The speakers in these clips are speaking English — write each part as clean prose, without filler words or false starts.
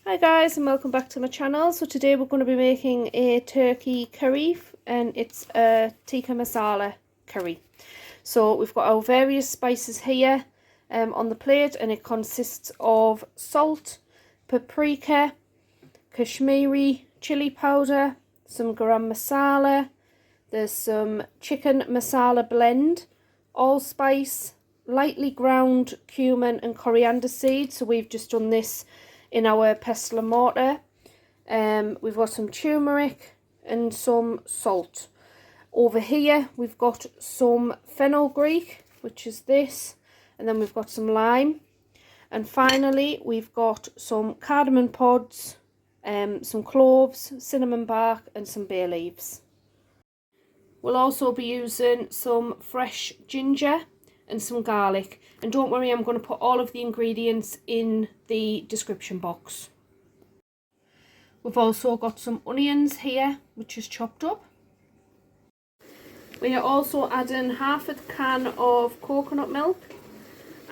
Hi guys, and welcome back to my channel. So today we're going to be making a turkey curry, and it's a tikka masala curry. So we've got our various spices here on the plate, and it consists of salt, paprika, Kashmiri chili powder, some garam masala, there's some chicken masala blend, allspice, lightly ground cumin and coriander seeds. So we've just done this in our pestle and mortar. We've got some turmeric and some salt. Over here we've got some fenugreek, which is this, and then we've got some lime, and finally we've got some cardamom pods, some cloves, cinnamon bark and some bay leaves. We'll also be using some fresh ginger and some garlic, and don't worry, I'm going to put all of the ingredients in the description box. We've also got some onions here, which is chopped up. We are also adding half a can of coconut milk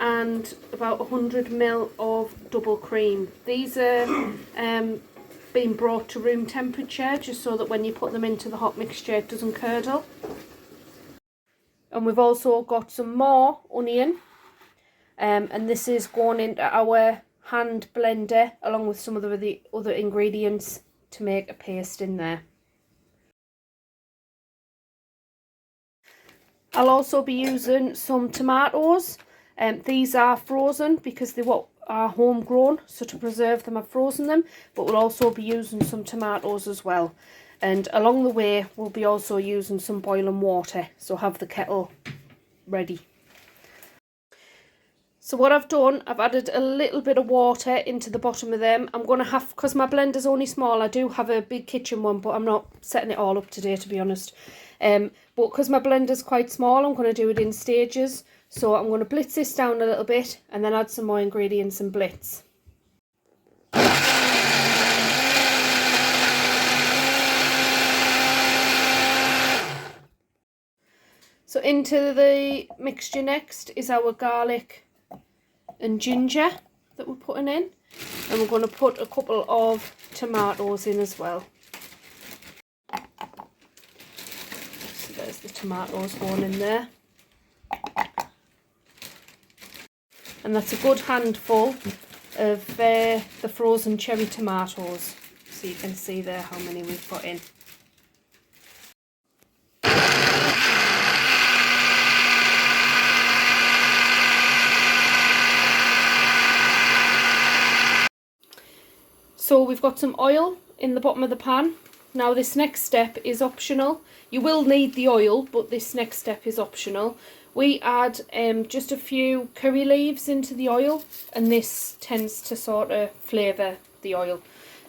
and about 100 ml of double cream. These are being brought to room temperature, just so that when you put them into the hot mixture it doesn't curdle. And we've also got some more onion, and this is going into our hand blender along with some of the other ingredients to make a paste in there. I'll also be using some tomatoes. These are frozen because they are homegrown, so to preserve them I've frozen them, but we'll also be using some tomatoes as well. And along the way we'll be also using some boiling water, so have the kettle ready. So what I've done, I've added a little bit of water into the bottom of them. I'm going to have, because my blender's only small, I do have a big kitchen one, but I'm not setting it all up today, to be honest. But because my blender's quite small, I'm going to do it in stages. So I'm going to blitz this down a little bit and then add some more ingredients and blitz. So into the mixture next is our garlic and ginger that we're putting in, and we're going to put a couple of tomatoes in as well. So there's the tomatoes going in there, and that's a good handful of the frozen cherry tomatoes, so you can see there how many we've put in. So we've got some oil in the bottom of the pan. Now this next step is optional. You will need the oil, but this next step is optional. We add just a few curry leaves into the oil, and this tends to sort of flavour the oil,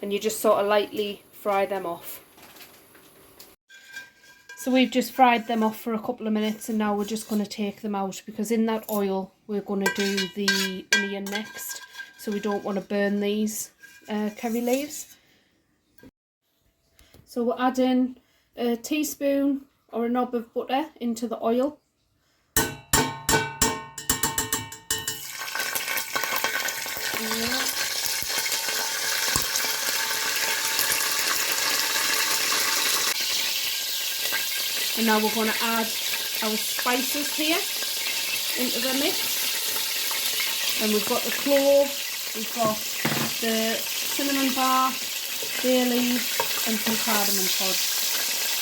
and you just sort of lightly fry them off. So we've just fried them off for a couple of minutes, and now we're just going to take them out, because in that oil we're going to do the onion next, so we don't want to burn these curry leaves. So we're adding a teaspoon or a knob of butter into the oil. And now we're going to add our spices here into the mix. And we've got the clove, we've got the cinnamon bark, bay leaves and some cardamom pods.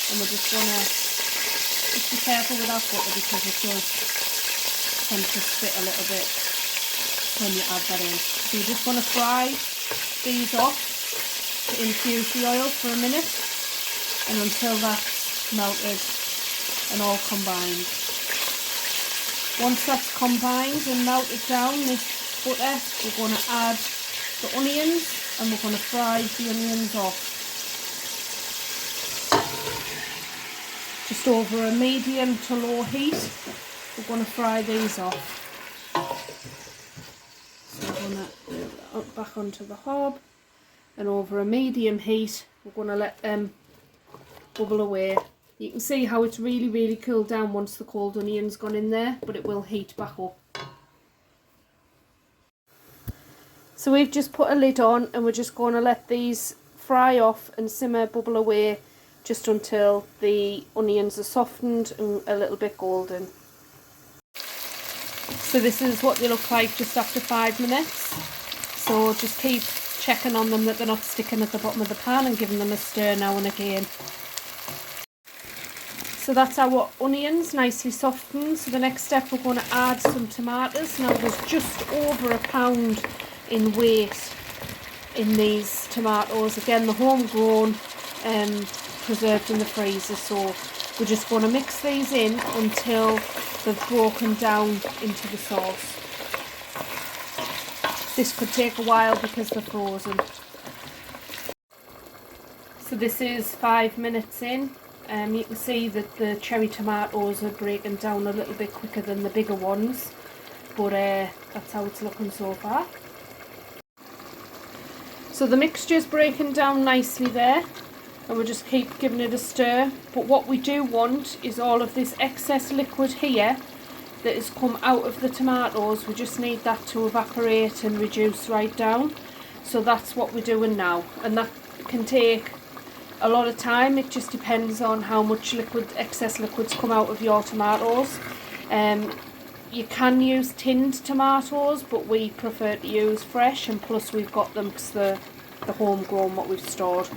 And we're just going to be careful with that butter, because it does tend to spit a little bit when you add that in. So you're just going to fry these off to infuse the oil for a minute, and until that's melted and all combined. Once that's combined and melted down, this butter, we're going to add the onions, and we're going to fry the onions off. Just over a medium to low heat, we're going to fry these off. So we're going to move that back onto the hob, and over a medium heat we're going to let them bubble away. You can see how it's really cooled down once the cold onion's gone in there, but it will heat back up. So we've just put a lid on and we're just going to let these fry off and simmer, bubble away just until the onions are softened and a little bit golden. So this is what they look like just after 5 minutes. So just keep checking on them that they're not sticking at the bottom of the pan and giving them a stir now and again. So that's our onions nicely softened. So the next step, we're going to add some tomatoes. Now there's just over a pound in weight in these tomatoes. Again, the homegrown, preserved in the freezer. So we're just going to mix these in until they've broken down into the sauce. This could take a while because they're frozen. So this is 5 minutes in. You can see that the cherry tomatoes are breaking down a little bit quicker than the bigger ones, but that's how it's looking so far. So the mixture is breaking down nicely there, and we'll just keep giving it a stir. But what we do want is all of this excess liquid here that has come out of the tomatoes. We just need that to evaporate and reduce right down. So that's what we're doing now, and that can take a lot of time. It just depends on how much excess liquids come out of your tomatoes. You can use tinned tomatoes, but we prefer to use fresh, and plus we've got them because they're the homegrown, what we've stored.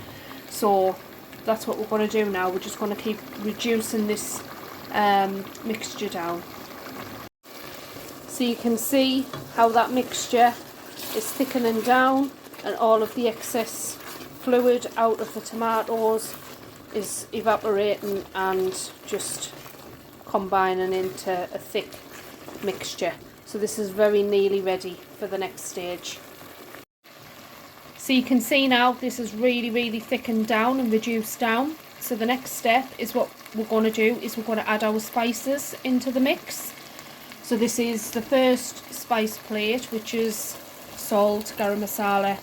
So that's what we're going to do now. We're just going to keep reducing this mixture down. So you can see how that mixture is thickening down, and all of the excess fluid out of the tomatoes is evaporating and just combining into a thick mixture. So this is very nearly ready for the next stage. So you can see now this is really thickened down and reduced down. So the next step is what we're going to do is we're going to add our spices into the mix. So this is the first spice plate, which is salt, garam masala,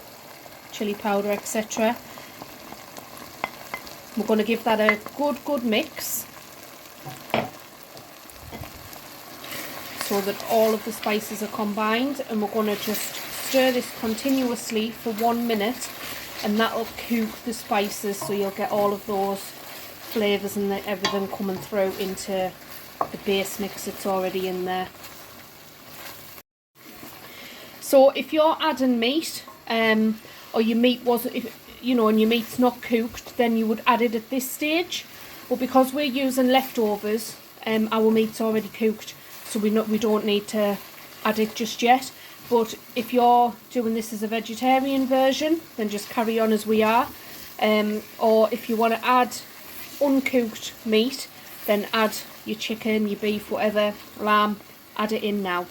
chili powder, etc. We're going to give that a good mix so that all of the spices are combined, and we're going to just stir this continuously for 1 minute, and that'll cook the spices so you'll get all of those flavours and everything coming through into the base mix that's already in there. So if you're adding meat, or your meat wasn't, and your meat's not cooked, then you would add it at this stage. But because we're using leftovers, our meat's already cooked, so we don't need to add it just yet. But if you're doing this as a vegetarian version, then just carry on as we are. Or if you want to add uncooked meat, then add your chicken, your beef, whatever, lamb, add it in now.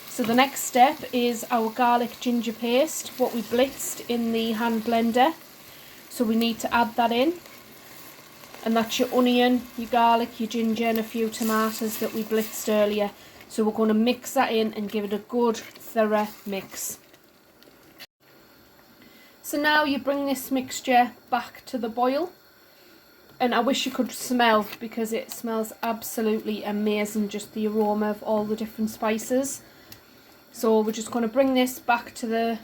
So the next step is our garlic ginger paste, what we blitzed in the hand blender. So we need to add that in. And that's your onion, your garlic, your ginger and a few tomatoes that we blitzed earlier. So we're going to mix that in and give it a good thorough mix. So now you bring this mixture back to the boil. And I wish you could smell, because it smells absolutely amazing, just the aroma of all the different spices. So we're just going to bring this back to the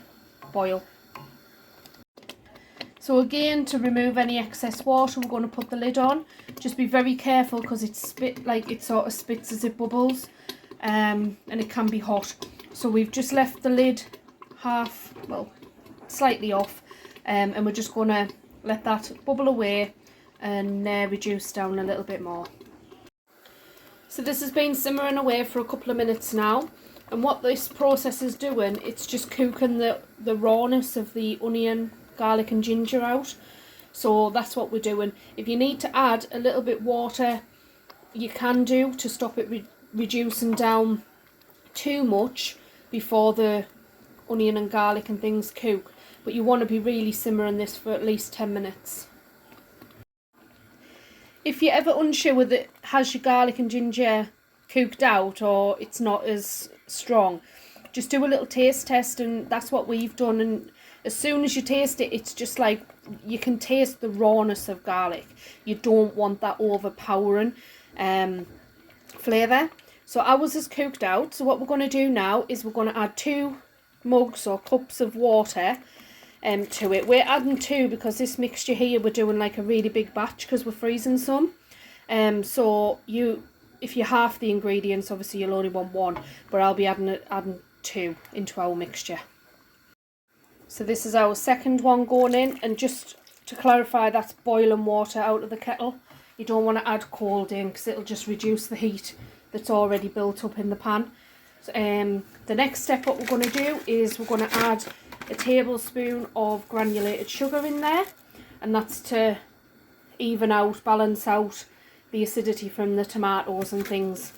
boil. So again, to remove any excess water, we're going to put the lid on. Just be very careful because it sort of spits as it bubbles, and it can be hot. So we've just left the lid slightly off, and we're just going to let that bubble away and reduce down a little bit more. So this has been simmering away for a couple of minutes now. And what this process is doing, it's just cooking the rawness of the onion, garlic and ginger out. So that's what we're doing. If you need to add a little bit water, you can do, to stop it reducing down too much before the onion and garlic and things cook. But you want to be really simmering this for at least 10 minutes. If you're ever unsure whether it has your garlic and ginger cooked out or it's not as strong, just do a little taste test, and that's what we've done. And as soon as you taste it, it's just like you can taste the rawness of garlic. You don't want that overpowering flavour. So ours is cooked out. So what we're going to do now is we're going to add 2 mugs or cups of water to it. We're adding 2 because this mixture here we're doing like a really big batch because we're freezing some. So if you half the ingredients, obviously you'll only want 1, but I'll be adding 2 into our mixture. So this is our second one going in, and just to clarify, that's boiling water out of the kettle. You don't want to add cold in because it'll just reduce the heat that's already built up in the pan. So, the next step what we're going to do is we're going to add a tablespoon of granulated sugar in there, and that's to even out, balance out the acidity from the tomatoes and things.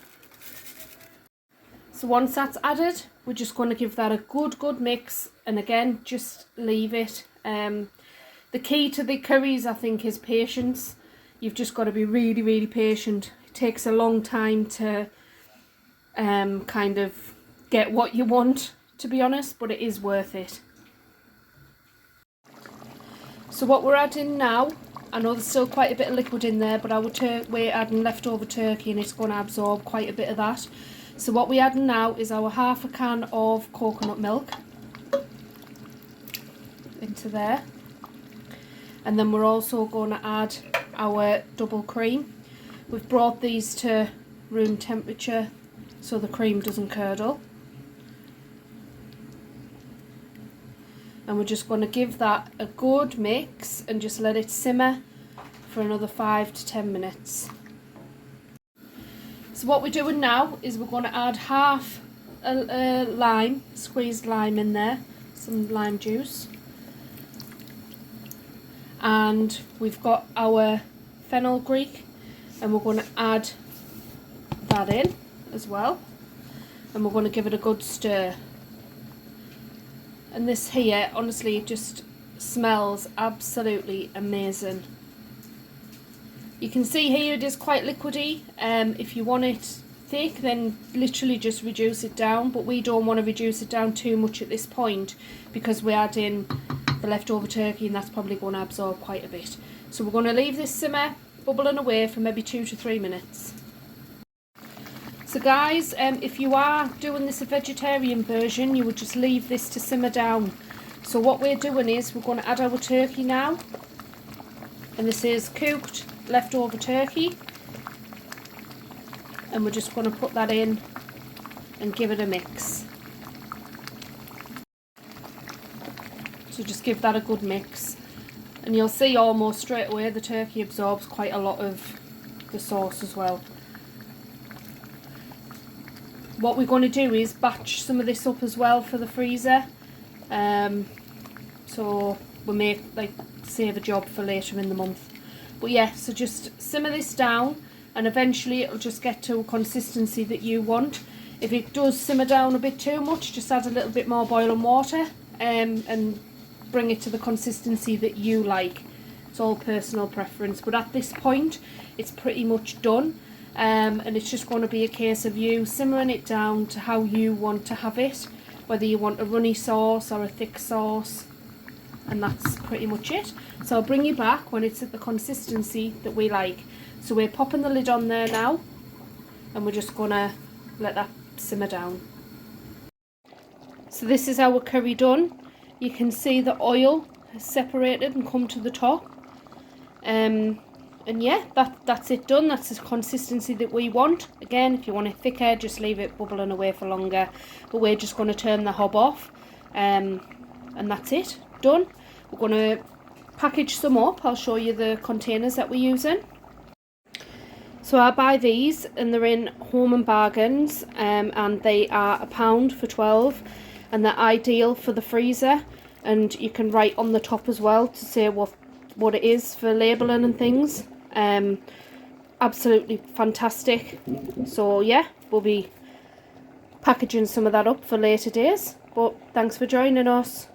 So once that's added, we're just going to give that a good mix, and again just leave it. The key to the curries, I think, is patience. You've just got to be really patient. It takes a long time to kind of get what you want, to be honest, but it is worth it. So what we're adding now, I know there's still quite a bit of liquid in there, but we're adding leftover turkey and it's going to absorb quite a bit of that. So what we're adding now is our half a can of coconut milk into there. And then we're also going to add our double cream. We've brought these to room temperature so the cream doesn't curdle. And we're just going to give that a good mix and just let it simmer for another 5 to 10 minutes. So what we're doing now is we're going to add half a lime, squeezed lime in there, some lime juice. And we've got our fenugreek, and we're going to add that in as well. And we're going to give it a good stir. And this here, honestly, it just smells absolutely amazing. You can see here it is quite liquidy. If you want it thick, then literally just reduce it down, but we don't want to reduce it down too much at this point because we add in the leftover turkey and that's probably going to absorb quite a bit. So we're going to leave this simmer bubbling away for maybe 2 to 3 minutes. So guys, if you are doing this a vegetarian version, you would just leave this to simmer down. So what we're doing is we're going to add our turkey now, and this is cooked leftover turkey, and we're just going to put that in and give it a mix. So just give that a good mix, and you'll see almost straight away the turkey absorbs quite a lot of the sauce as well. What we're going to do is batch some of this up as well for the freezer, so we may save a job for later in the month. But yeah, so just simmer this down and eventually it'll just get to a consistency that you want. If it does simmer down a bit too much, just add a little bit more boiling water and bring it to the consistency that you like. It's all personal preference, but at this point it's pretty much done. And it's just going to be a case of you simmering it down to how you want to have it, whether you want a runny sauce or a thick sauce, and that's pretty much it. So I'll bring you back when it's at the consistency that we like. So we're popping the lid on there now, and we're just going to let that simmer down. So this is our curry done. You can see the oil has separated and come to the top. And yeah, that's it done. That's the consistency that we want. Again, if you want it thicker, just leave it bubbling away for longer. But we're just going to turn the hob off. And that's it. Done. We're going to package some up. I'll show you the containers that we're using. So I buy these and they're in Home and Bargains. And they are £1 for 12. And they're ideal for the freezer. And you can write on the top as well to say what it is for labelling and things. Absolutely fantastic. So yeah, we'll be packaging some of that up for later days, but thanks for joining us.